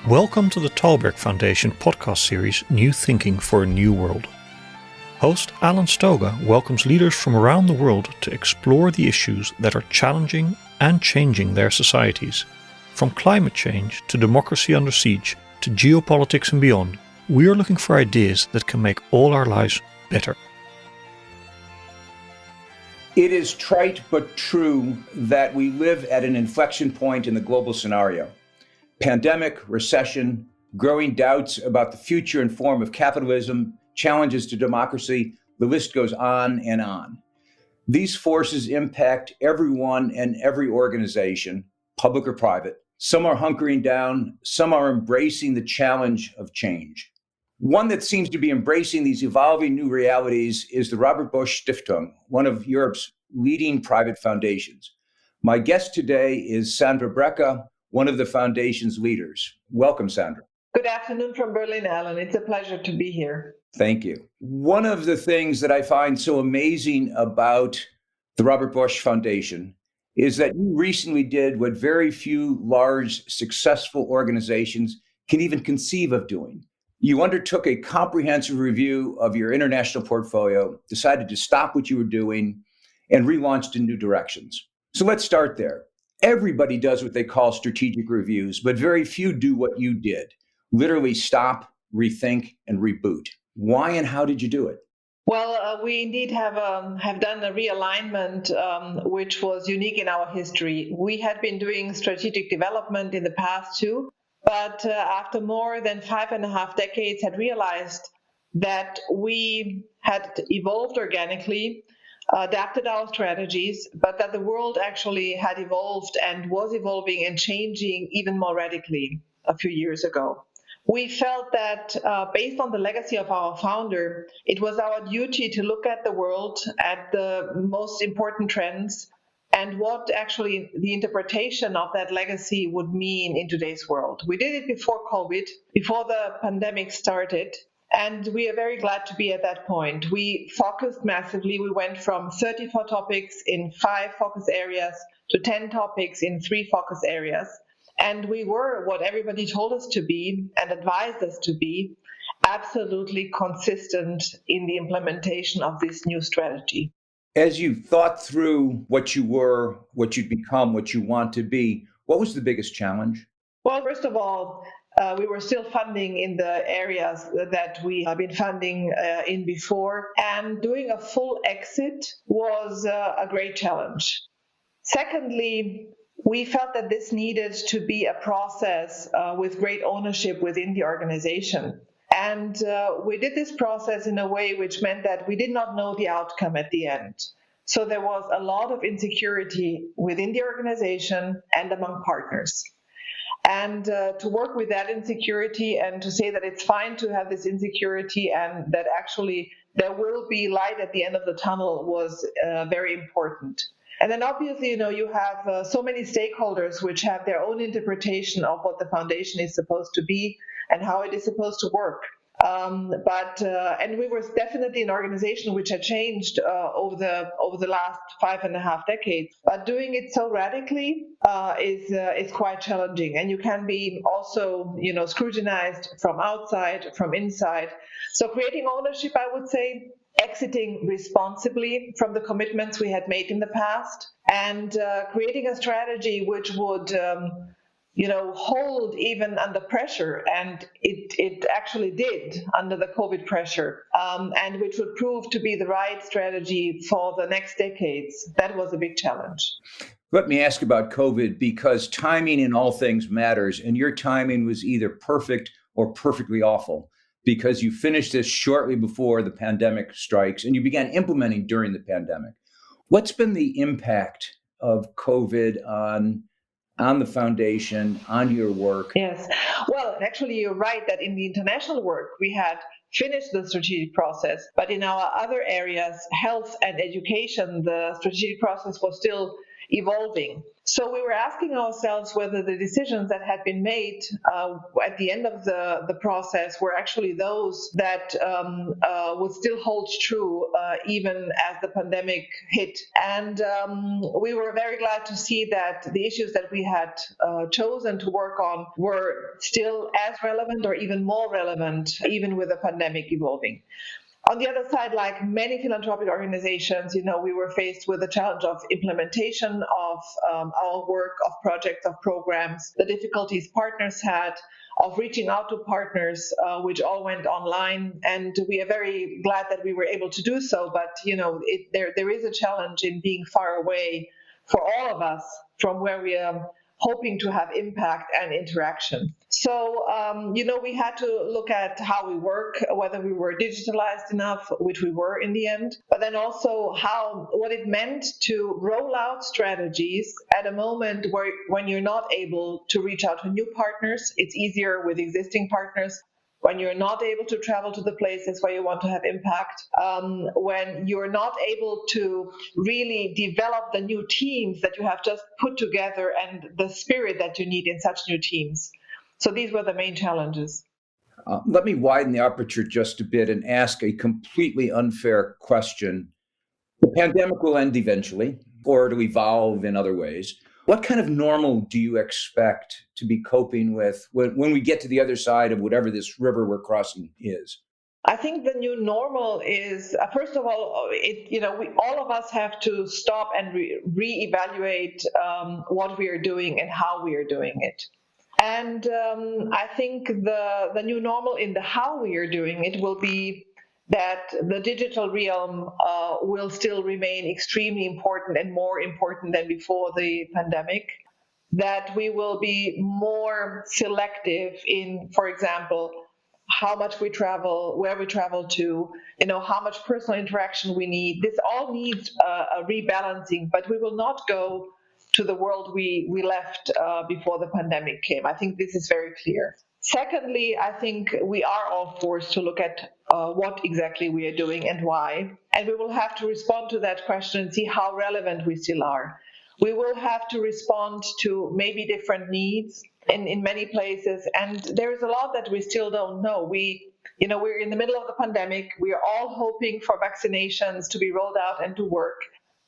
Welcome to the Thalberg Foundation podcast series New Thinking for a New World. Host Alan Stoga welcomes leaders from around the world to explore the issues that are challenging and changing their societies. From climate change to democracy under siege to geopolitics and beyond, we are looking for ideas that can make all our lives better. It is trite but true that we live at an inflection point in the global scenario. Pandemic, recession, growing doubts about the future and form of capitalism, challenges to democracy, the list goes on and on. These forces impact everyone and every organization, public or private. Some are hunkering down, some are embracing the challenge of change. One that seems to be embracing these evolving new realities is the Robert Bosch Stiftung, one of Europe's leading private foundations. My guest today is Sandra Breka, one of the foundation's leaders. Welcome, Sandra. Good afternoon from Berlin, Alan. It's a pleasure to be here. Thank you. One of the things that I find so amazing about the Robert Bosch Foundation is that you recently did what very few large, successful organizations can even conceive of doing. You undertook a comprehensive review of your international portfolio, decided to stop what you were doing, and relaunched in new directions. So let's start there. Everybody does what they call strategic reviews, but very few do what you did. Literally stop, rethink, and reboot. Why and how did you do it? Well, we indeed have done a realignment, which was unique in our history. We had been doing strategic development in the past too, but after more than 5.5 decades had realized that we had evolved organically, adapted our strategies, but that the world actually had evolved and was evolving and changing even more radically a few years ago. We felt that based on the legacy of our founder, it was our duty to look at the world, at the most important trends, and what actually the interpretation of that legacy would mean in today's world. We did it before COVID, before the pandemic started, and we are very glad to be at that point. We focused massively. We went from 34 topics in 5 focus areas to 10 topics in 3 focus areas. And we were what everybody told us to be and advised us to be, absolutely consistent in the implementation of this new strategy. As you thought through what you were, what you'd become, what you want to be, what was the biggest challenge? Well, first of all, we were still funding in the areas that we have been funding in before, and doing a full exit was a great challenge. Secondly, we felt that this needed to be a process with great ownership within the organization. And we did this process in a way which meant that we did not know the outcome at the end. So there was a lot of insecurity within the organization and among partners. And to work with that insecurity and to say that it's fine to have this insecurity and that actually there will be light at the end of the tunnel was very important. And then obviously, you have so many stakeholders which have their own interpretation of what the foundation is supposed to be and how it is supposed to work. And we were definitely an organization which had changed over the last 5.5 decades. But doing it so radically is quite challenging, and you can be also scrutinized from outside, from inside. So creating ownership, I would say, exiting responsibly from the commitments we had made in the past, and creating a strategy which would hold even under pressure, and it actually did under the COVID pressure, and which would prove to be the right strategy for the next decades. That was a big challenge. Let me ask about COVID, because timing in all things matters, and your timing was either perfect or perfectly awful, because you finished this shortly before the pandemic strikes and you began implementing during the pandemic. What's been the impact of COVID on the foundation, on your work? Yes. Well, actually, you're right that in the international work, we had finished the strategic process, but in our other areas, health and education, the strategic process was still evolving. So we were asking ourselves whether the decisions that had been made at the end of the process were actually those that would still hold true even as the pandemic hit. And we were very glad to see that the issues that we had chosen to work on were still as relevant or even more relevant, even with the pandemic evolving. On the other side, like many philanthropic organizations, we were faced with the challenge of implementation of our work, of projects, of programs, the difficulties partners had, of reaching out to partners, which all went online. And we are very glad that we were able to do so. But, there is a challenge in being far away for all of us from where we are hoping to have impact and interaction. So, we had to look at how we work, whether we were digitalized enough, which we were in the end, but then also what it meant to roll out strategies at a moment when you're not able to reach out to new partners. It's easier with existing partners. When you're not able to travel to the places where you want to have impact, when you're not able to really develop the new teams that you have just put together and the spirit that you need in such new teams. So these were the main challenges. Let me widen the aperture just a bit and ask a completely unfair question. The pandemic will end eventually, or it'll evolve in other ways. What kind of normal do you expect to be coping with when we get to the other side of whatever this river we're crossing is? I think the new normal is, first of all, all of us have to stop and reevaluate what we are doing and how we are doing it. And I think the new normal in the how we are doing it will be that the digital realm will still remain extremely important and more important than before the pandemic, that we will be more selective in, for example, how much we travel, where we travel to, how much personal interaction we need. This all needs a rebalancing, but we will not go to the world we left before the pandemic came. I think this is very clear. Secondly, I think we are all forced to look at what exactly we are doing and why. And we will have to respond to that question and see how relevant we still are. We will have to respond to maybe different needs in many places. And there is a lot that we still don't know. We're in the middle of the pandemic. We are all hoping for vaccinations to be rolled out and to work.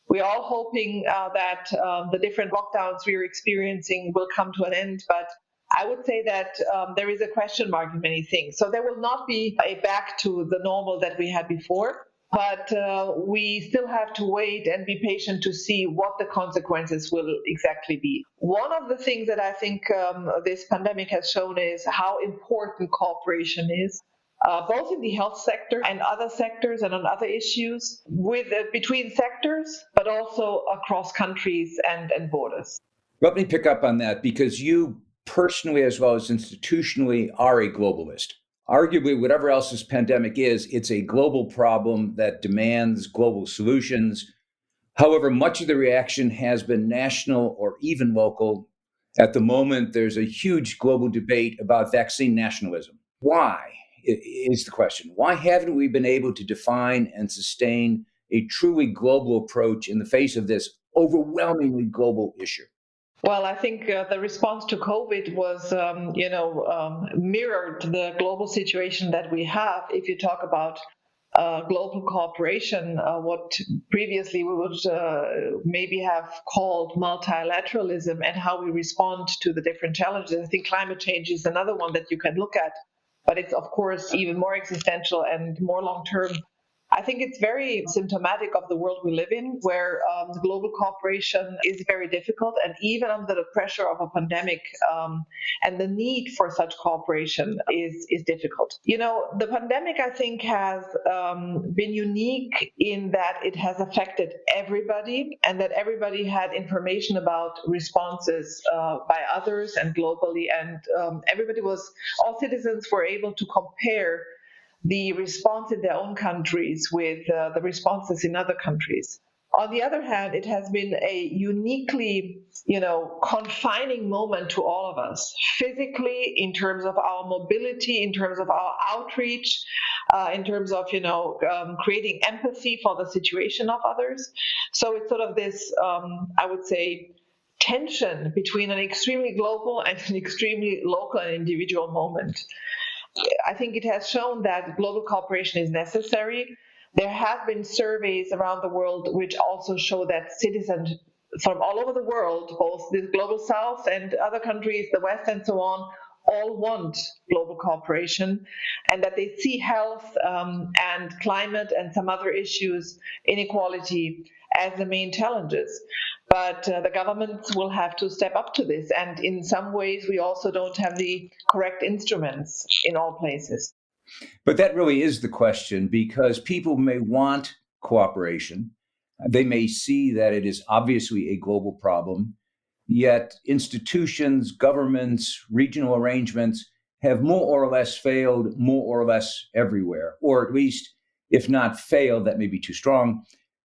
We are all hoping that the different lockdowns we are experiencing will come to an end. But I would say that there is a question mark in many things. So there will not be a back to the normal that we had before. But we still have to wait and be patient to see what the consequences will exactly be. One of the things that I think this pandemic has shown is how important cooperation is, both in the health sector and other sectors and on other issues, between sectors, but also across countries and borders. Let me pick up on that, because you personally, as well as institutionally, are a globalist. Arguably, whatever else this pandemic is, it's a global problem that demands global solutions. However, much of the reaction has been national or even local. At the moment, there's a huge global debate about vaccine nationalism. Why is the question? Why haven't we been able to define and sustain a truly global approach in the face of this overwhelmingly global issue? Well, I think the response to COVID was, mirrored the global situation that we have. If you talk about global cooperation, what previously we would maybe have called multilateralism, and how we respond to the different challenges. I think climate change is another one that you can look at, but it's, of course, even more existential and more long-term. I think it's very symptomatic of the world we live in, where global cooperation is very difficult, and even under the pressure of a pandemic, and the need for such cooperation is difficult. The pandemic, I think, has been unique in that it has affected everybody, and that everybody had information about responses by others and globally, and all citizens were able to compare the response in their own countries with the responses in other countries. On the other hand, it has been a uniquely, confining moment to all of us, physically, in terms of our mobility, in terms of our outreach, in terms of, creating empathy for the situation of others. So it's sort of this, I would say, tension between an extremely global and an extremely local and individual moment. I think it has shown that global cooperation is necessary. There have been surveys around the world which also show that citizens from all over the world, both the global south and other countries, the west and so on, all want global cooperation, and that they see health and climate and some other issues, inequality, as the main challenges. But the governments will have to step up to this. And in some ways, we also don't have the correct instruments in all places. But that really is the question, because people may want cooperation. They may see that it is obviously a global problem, yet institutions, governments, regional arrangements have more or less failed more or less everywhere, or at least, if not failed, that may be too strong,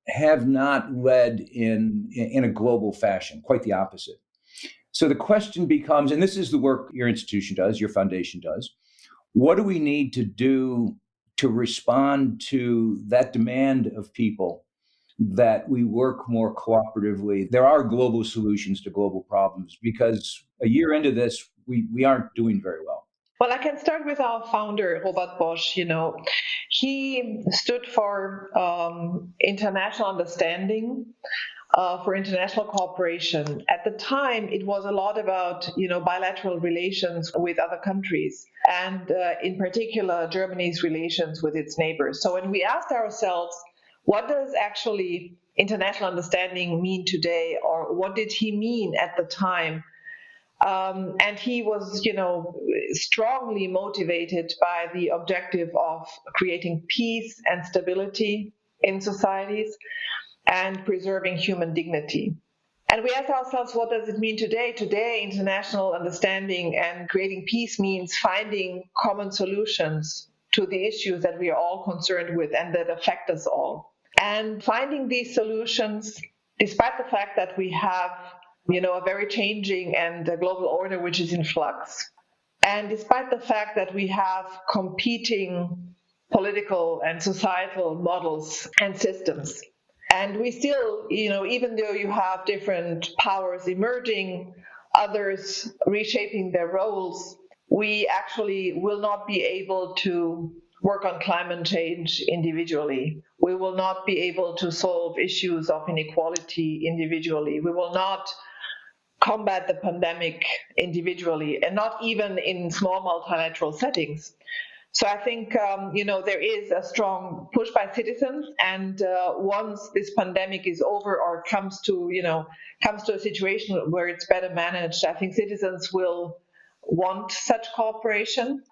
have not led in a global fashion, quite the opposite. So the question becomes, and this is the work your institution does, your foundation does, what do we need to do to respond to that demand of people that we work more cooperatively? There are global solutions to global problems, because a year into this, we aren't doing very well. Well, I can start with our founder, Robert Bosch. He stood for international understanding, for international cooperation. At the time, it was a lot about, bilateral relations with other countries, and in particular, Germany's relations with its neighbors. So when we asked ourselves, what does actually international understanding mean today, or what did he mean at the time? And he was, strongly motivated by the objective of creating peace and stability in societies and preserving human dignity. And we asked ourselves, what does it mean today? Today, international understanding and creating peace means finding common solutions to the issues that we are all concerned with and that affect us all. And finding these solutions, despite the fact that we have a very changing and a global order which is in flux. And despite the fact that we have competing political and societal models and systems. And we still, even though you have different powers emerging, others reshaping their roles, we actually will not be able to work on climate change individually. We will not be able to solve issues of inequality individually. We will not combat the pandemic individually, and not even in small multilateral settings. So I think, there is a strong push by citizens, and once this pandemic is over or comes to a situation where it's better managed, I think citizens will want such cooperation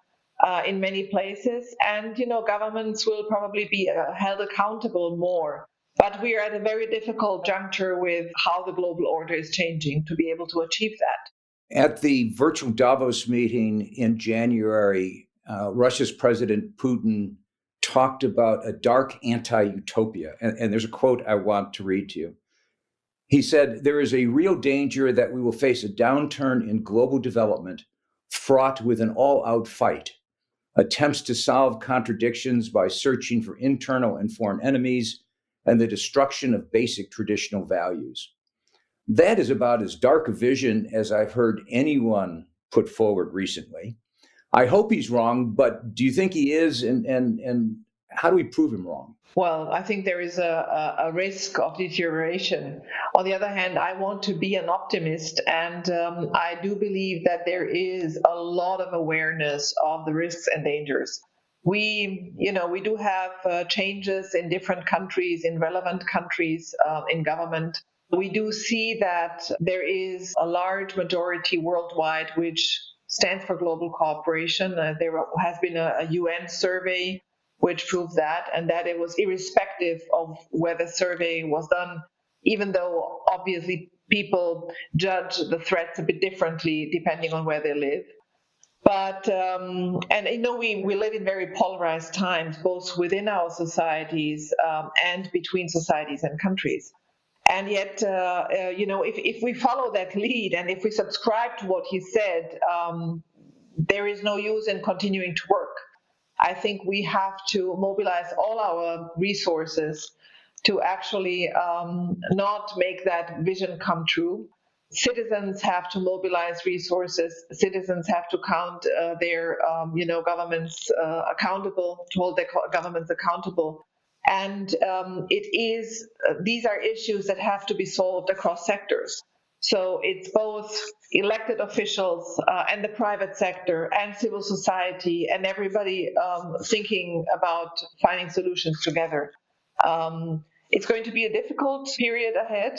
in many places, and governments will probably be held accountable more. But we are at a very difficult juncture with how the global order is changing to be able to achieve that. At the virtual Davos meeting in January, Russia's President Putin talked about a dark anti-utopia. And there's a quote I want to read to you. He said, "There is a real danger that we will face a downturn in global development fraught with an all-out fight, attempts to solve contradictions by searching for internal and foreign enemies, and the destruction of basic traditional values." That is about as dark a vision as I've heard anyone put forward recently. I hope he's wrong, but do you think he is? And how do we prove him wrong? Well, I think there is a risk of deterioration. On the other hand, I want to be an optimist, and I do believe that there is a lot of awareness of the risks and dangers. We do have changes in different countries, in relevant countries, in government. We do see that there is a large majority worldwide which stands for global cooperation. There has been a UN survey which proves that, and that it was irrespective of where the survey was done, even though obviously people judge the threats a bit differently depending on where they live. But, we live in very polarized times, both within our societies and between societies and countries. And yet, if we follow that lead and if we subscribe to what he said, there is no use in continuing to work. I think we have to mobilize all our resources to actually not make that vision come true, Citizens have to mobilize resources. Citizens have to count their, governments accountable, to hold their governments accountable. And these are issues that have to be solved across sectors. So it's both elected officials and the private sector and civil society and everybody thinking about finding solutions together. It's going to be a difficult period ahead,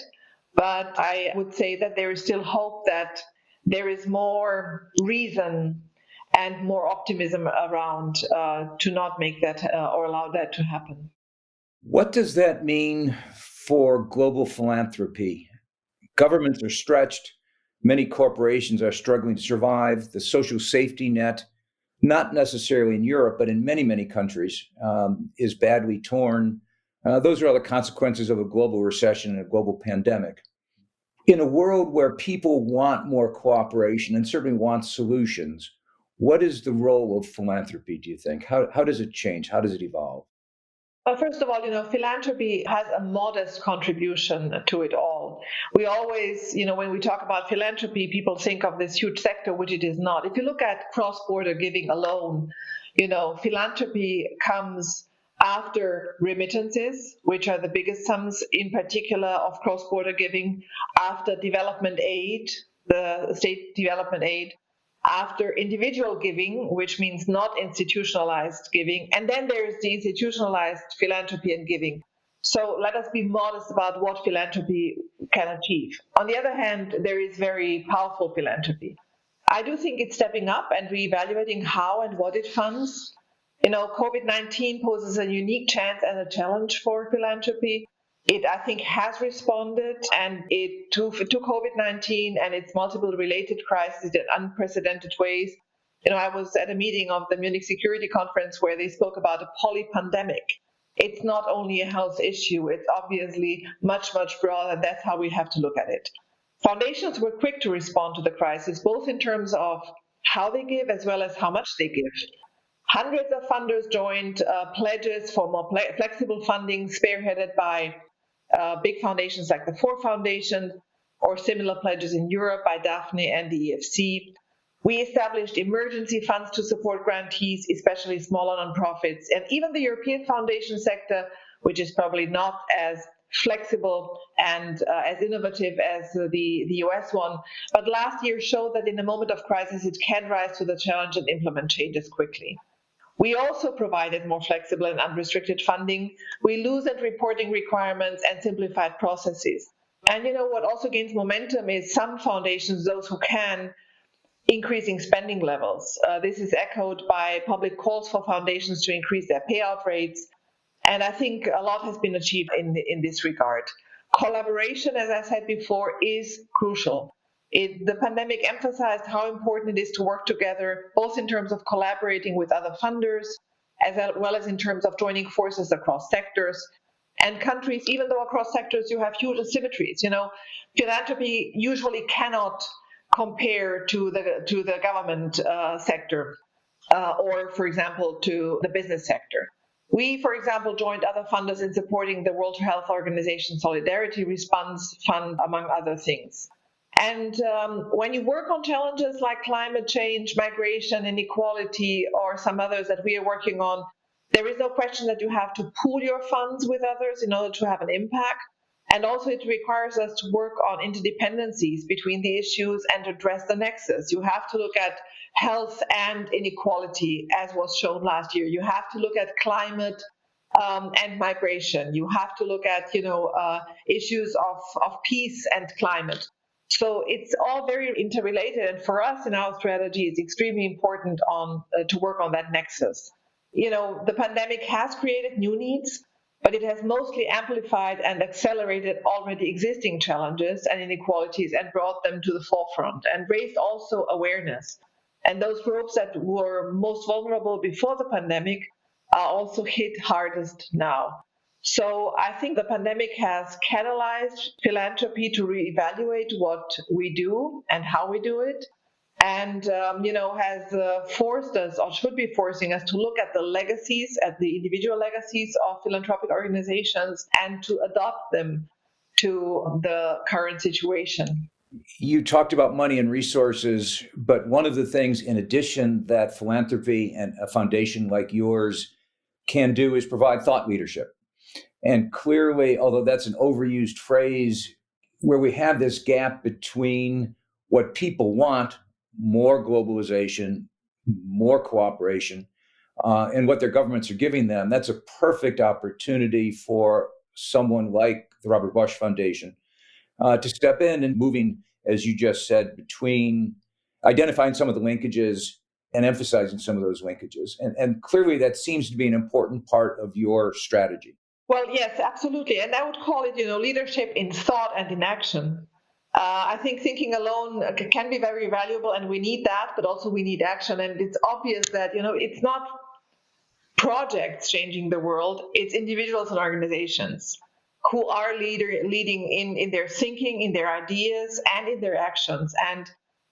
but I would say that there is still hope that there is more reason and more optimism around to not make that or allow that to happen. What does that mean for global philanthropy? Governments are stretched. Many corporations are struggling to survive. The social safety net, not necessarily in Europe, but in many, many countries, is badly torn. Those are all the consequences of a global recession and a global pandemic. In a world where people want more cooperation and certainly want solutions, what is the role of philanthropy, do you think? How does it change? How does it evolve? Well, first of all, philanthropy has a modest contribution to it all. We always, when we talk about philanthropy, people think of this huge sector, which it is not. If you look at cross-border giving alone, philanthropy comes after remittances, which are the biggest sums in particular of cross-border giving, after development aid, the state development aid, after individual giving, which means not institutionalized giving, and then there is the institutionalized philanthropy and giving. So let us be modest about what philanthropy can achieve. On the other hand, there is very powerful philanthropy. I do think it's stepping up and reevaluating how and what it funds. COVID-19 poses a unique chance and a challenge for philanthropy. It, I think, has responded and to COVID-19 and its multiple related crises in unprecedented ways. I was at a meeting of the Munich Security Conference where they spoke about a polypandemic. It's not only a health issue, it's obviously much, much broader, and that's how we have to look at it. Foundations were quick to respond to the crisis, both in terms of how they give as well as how much they give. Hundreds of funders joined pledges for more flexible funding, spearheaded by big foundations like the Ford Foundation, or similar pledges in Europe by Daphne and the EFC. We established emergency funds to support grantees, especially smaller nonprofits, and even the European foundation sector, which is probably not as flexible and as innovative as the US one, but last year showed that in a moment of crisis, it can rise to the challenge and implement changes quickly. We also provided more flexible and unrestricted funding. We loosened reporting requirements and simplified processes. And what also gains momentum is some foundations, those who can, increasing spending levels. This is echoed by public calls for foundations to increase their payout rates. And I think a lot has been achieved in this regard. Collaboration, as I said before, is crucial. The pandemic emphasized how important it is to work together, both in terms of collaborating with other funders, as well as in terms of joining forces across sectors and countries. Even though across sectors you have huge asymmetries, philanthropy usually cannot compare to the government sector or, for example, to the business sector. We, for example, joined other funders in supporting the World Health Organization Solidarity Response Fund, among other things. And when you work on challenges like climate change, migration, inequality, or some others that we are working on, there is no question that you have to pool your funds with others in order to have an impact. And also it requires us to work on interdependencies between the issues and address the nexus. You have to look at health and inequality, as was shown last year. You have to look at climate and migration. You have to look at issues of peace and climate. So it's all very interrelated, and for us in our strategy, it's extremely important to work on that nexus. The pandemic has created new needs, but it has mostly amplified and accelerated already existing challenges and inequalities and brought them to the forefront and raised also awareness. And those groups that were most vulnerable before the pandemic are also hit hardest now. So I think the pandemic has catalyzed philanthropy to reevaluate what we do and how we do it, and has forced us, or should be forcing us, to look at the legacies, at the individual legacies of philanthropic organizations, and to adopt them to the current situation. You talked about money and resources, but one of the things, in addition, that philanthropy and a foundation like yours can do is provide thought leadership. And clearly, although that's an overused phrase, where we have this gap between what people want, more globalization, more cooperation, and what their governments are giving them, that's a perfect opportunity for someone like the Robert Bosch Foundation to step in and moving, as you just said, between identifying some of the linkages and emphasizing some of those linkages. And clearly that seems to be an important part of your strategy. Well, yes, absolutely. And I would call it, leadership in thought and in action. I think thinking alone can be very valuable, and we need that, but also we need action. And it's obvious that, it's not projects changing the world, it's individuals and organizations who are leading in their thinking, in their ideas, and in their actions. And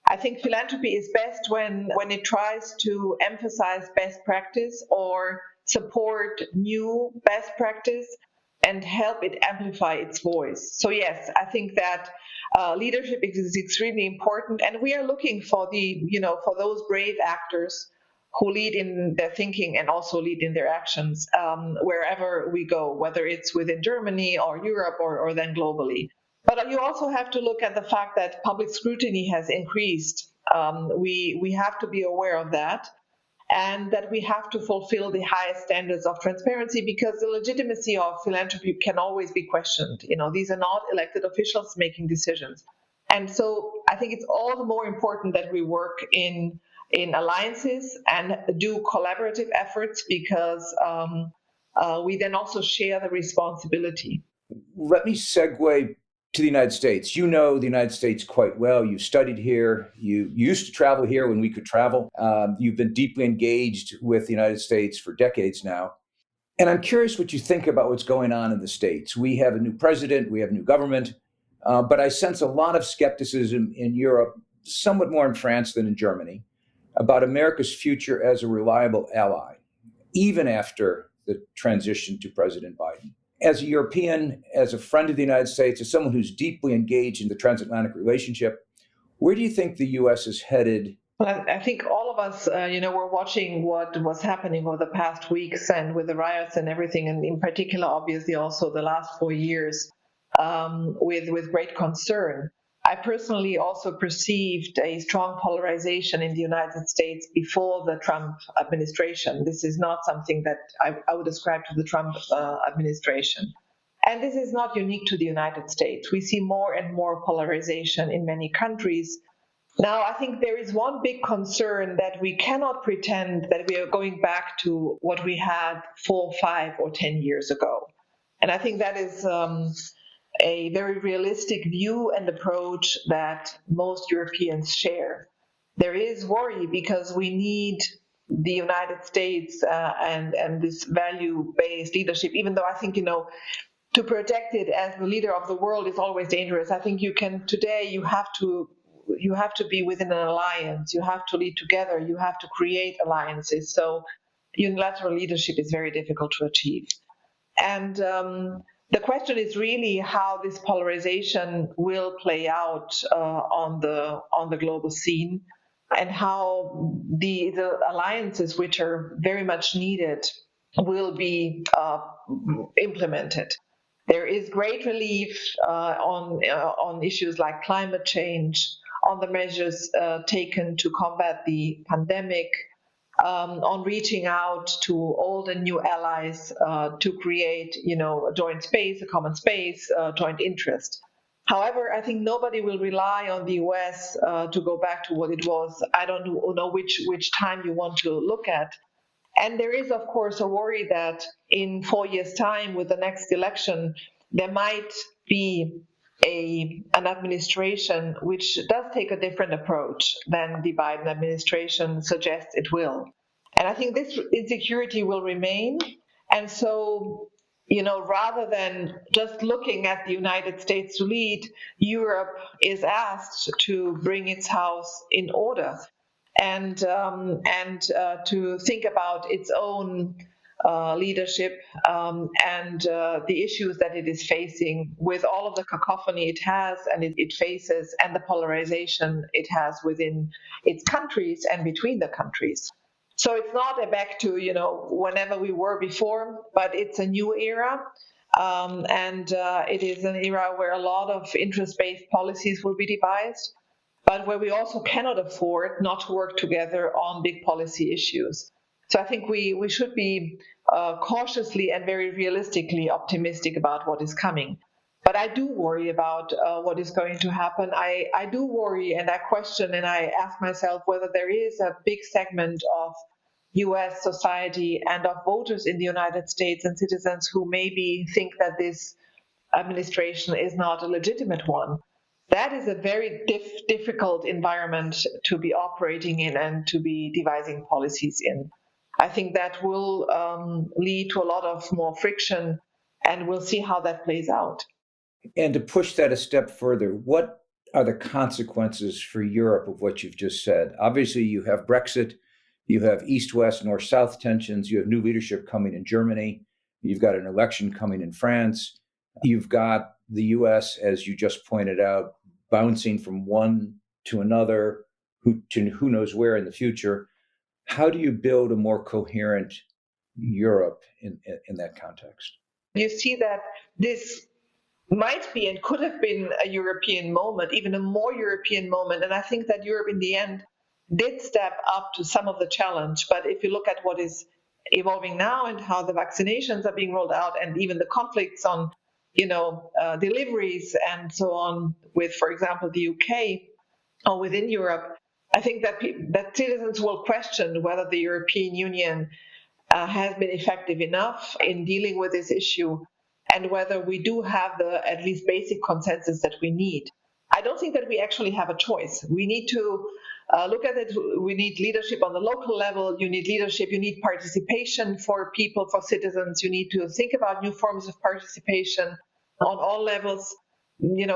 I think philanthropy is best when it tries to emphasize best practice or support new best practice and help it amplify its voice. So yes, I think that leadership is extremely important, and we are looking for for those brave actors who lead in their thinking and also lead in their actions wherever we go, whether it's within Germany or Europe or then globally. But you also have to look at the fact that public scrutiny has increased. We have to be aware of that, and that we have to fulfill the highest standards of transparency, because the legitimacy of philanthropy can always be questioned. These are not elected officials making decisions. And so I think it's all the more important that we work in alliances and do collaborative efforts, because we then also share the responsibility. Let me segue to the United States. You know the United States quite well. You studied here. You used to travel here when we could travel. You've been deeply engaged with the United States for decades now. And I'm curious what you think about what's going on in the States. We have a new president, we have a new government, but I sense a lot of skepticism in Europe, somewhat more in France than in Germany, about America's future as a reliable ally, even after the transition to President Biden. As a European, as a friend of the United States, as someone who's deeply engaged in the transatlantic relationship, where do you think the U.S. is headed? Well, I think all of us, were watching what was happening over the past weeks and with the riots and everything, and in particular, obviously, also the last 4 years with great concern. I personally also perceived a strong polarization in the United States before the Trump administration. This is not something that I would ascribe to the Trump administration. And this is not unique to the United States. We see more and more polarization in many countries. Now, I think there is one big concern, that we cannot pretend that we are going back to what we had 4, 5, or 10 years ago. And I think that is a very realistic view and approach that most Europeans share. There is worry because we need the United States and this value-based leadership, even though I think, to project it as the leader of the world is always dangerous. I think you have to be within an alliance, you have to lead together, you have to create alliances. So unilateral leadership is very difficult to achieve. And the question is really how this polarization will play out on the global scene, and how the alliances, which are very much needed, will be implemented. There is great relief on issues like climate change, on the measures taken to combat the pandemic, on reaching out to old and new allies to create, a joint space, a common space, joint interest. However, I think nobody will rely on the US to go back to what it was. I don't know which time you want to look at. And there is, of course, a worry that in 4 years' time, with the next election, there might be an administration which does take a different approach than the Biden administration suggests it will. And I think this insecurity will remain. And so, rather than just looking at the United States to lead, Europe is asked to bring its house in order and to think about its own leadership and the issues that it is facing with all of the cacophony it has and it faces and the polarization it has within its countries and between the countries. So it's not a back to, whenever we were before, but it's a new era. And it is an era where a lot of interest-based policies will be devised, but where we also cannot afford not to work together on big policy issues. So I think we should be cautiously and very realistically optimistic about what is coming. But I do worry about what is going to happen. I do worry and I question and I ask myself whether there is a big segment of US society and of voters in the United States and citizens who maybe think that this administration is not a legitimate one. That is a very difficult environment to be operating in and to be devising policies in. I think that will lead to a lot of more friction, and we'll see how that plays out. And to push that a step further, what are the consequences for Europe of what you've just said? Obviously, you have Brexit, you have East-West, North-South tensions, you have new leadership coming in Germany, you've got an election coming in France, you've got the US, as you just pointed out, bouncing from one to another, to who knows where in the future. How do you build a more coherent Europe in that context? You see that this might be and could have been a European moment, even a more European moment. And I think that Europe in the end did step up to some of the challenge. But if you look at what is evolving now and how the vaccinations are being rolled out and even the conflicts on, deliveries and so on with, for example, the UK or within Europe, I think that citizens will question whether the European Union has been effective enough in dealing with this issue and whether we do have the at least basic consensus that we need. I don't think that we actually have a choice. We need to look at it. We need leadership on the local level. You need leadership. You need participation for people, for citizens. You need to think about new forms of participation on all levels.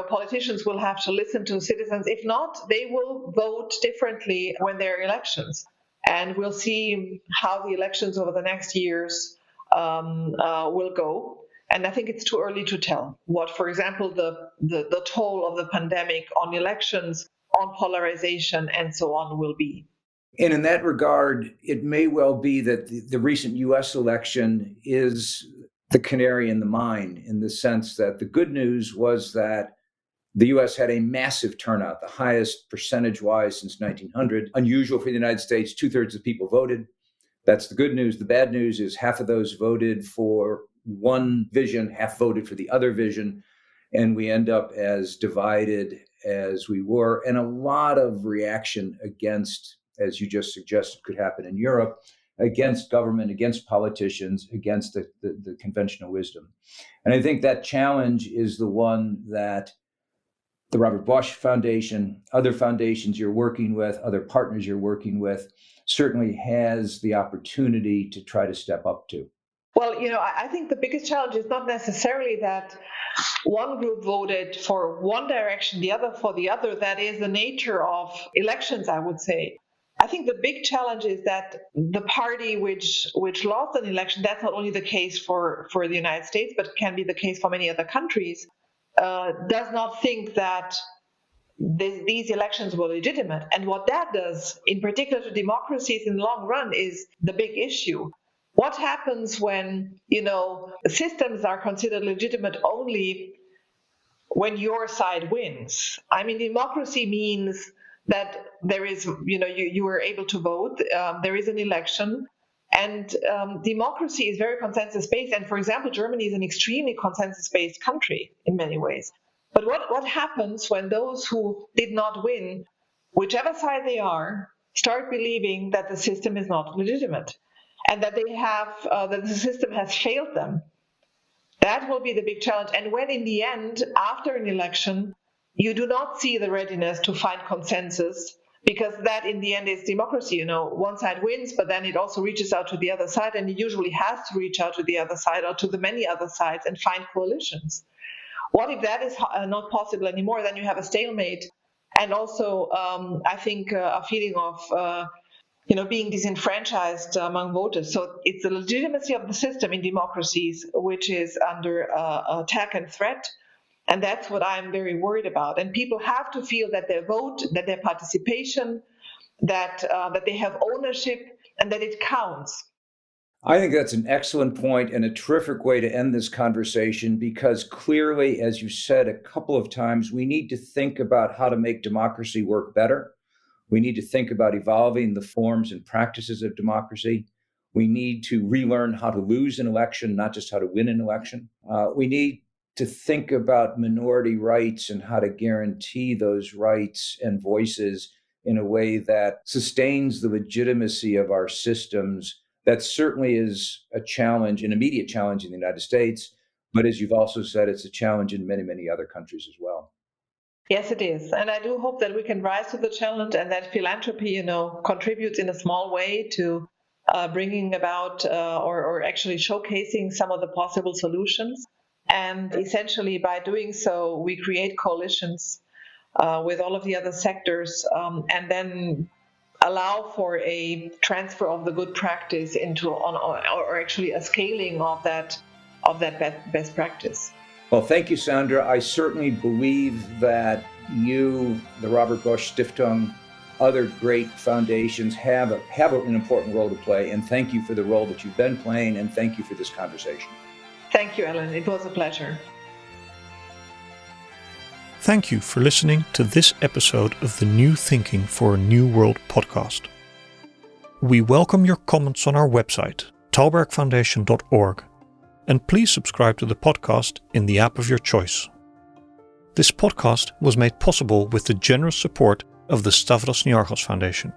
Politicians will have to listen to citizens. If not, they will vote differently when there are elections. And we'll see how the elections over the next years will go. And I think it's too early to tell what, for example, the toll of the pandemic on elections, on polarization, and so on will be. And in that regard, it may well be that the recent US election is the canary in the mine, in the sense that the good news was that the US had a massive turnout, the highest percentage-wise since 1900. Unusual for the United States, 2/3 of people voted. That's the good news. The bad news is half of those voted for one vision, half voted for the other vision, and we end up as divided as we were. And a lot of reaction against, as you just suggested, could happen in Europe, against government, against politicians, against the conventional wisdom. And I think that challenge is the one that the Robert Bosch Foundation, other foundations you're working with, other partners you're working with, certainly has the opportunity to try to step up to. Well, I think the biggest challenge is not necessarily that one group voted for one direction, the other for the other. That is the nature of elections, I would say. I think the big challenge is that the party which lost an election, that's not only the case for the United States, but can be the case for many other countries, does not think that these elections were legitimate. And what that does, in particular to democracies in the long run, is the big issue. What happens when, systems are considered legitimate only when your side wins? I mean, democracy means that there is, you are able to vote, there is an election, and democracy is very consensus-based. And for example, Germany is an extremely consensus-based country in many ways. But what happens when those who did not win, whichever side they are, start believing that the system is not legitimate and that that the system has failed them? That will be the big challenge. And when in the end, after an election, you do not see the readiness to find consensus, because that in the end is democracy. One side wins, but then it also reaches out to the other side, and it usually has to reach out to the other side or to the many other sides and find coalitions. What if that is not possible anymore? Then you have a stalemate, and also I think a feeling of being disenfranchised among voters. So it's the legitimacy of the system in democracies which is under attack and threat. And that's what I'm very worried about. And people have to feel that their vote, that their participation, that they have ownership, and that it counts. I think that's an excellent point and a terrific way to end this conversation, because clearly, as you said a couple of times, we need to think about how to make democracy work better. We need to think about evolving the forms and practices of democracy. We need to relearn how to lose an election, not just how to win an election. We need to think about minority rights and how to guarantee those rights and voices in a way that sustains the legitimacy of our systems. That certainly is a challenge, an immediate challenge in the United States. But as you've also said, it's a challenge in many, many other countries as well. Yes, it is. And I do hope that we can rise to the challenge and that philanthropy, contributes in a small way to bringing about or actually showcasing some of the possible solutions. And essentially by doing so, we create coalitions with all of the other sectors and then allow for a transfer of the good practice or actually a scaling of that best practice. Well, thank you, Sandra. I certainly believe that you, the Robert Bosch Stiftung, other great foundations have an important role to play. And thank you for the role that you've been playing. And thank you for this conversation. Thank you, Ellen. It was a pleasure. Thank you for listening to this episode of the New Thinking for a New World podcast. We welcome your comments on our website, thalbergfoundation.org, and please subscribe to the podcast in the app of your choice. This podcast was made possible with the generous support of the Stavros Niarchos Foundation.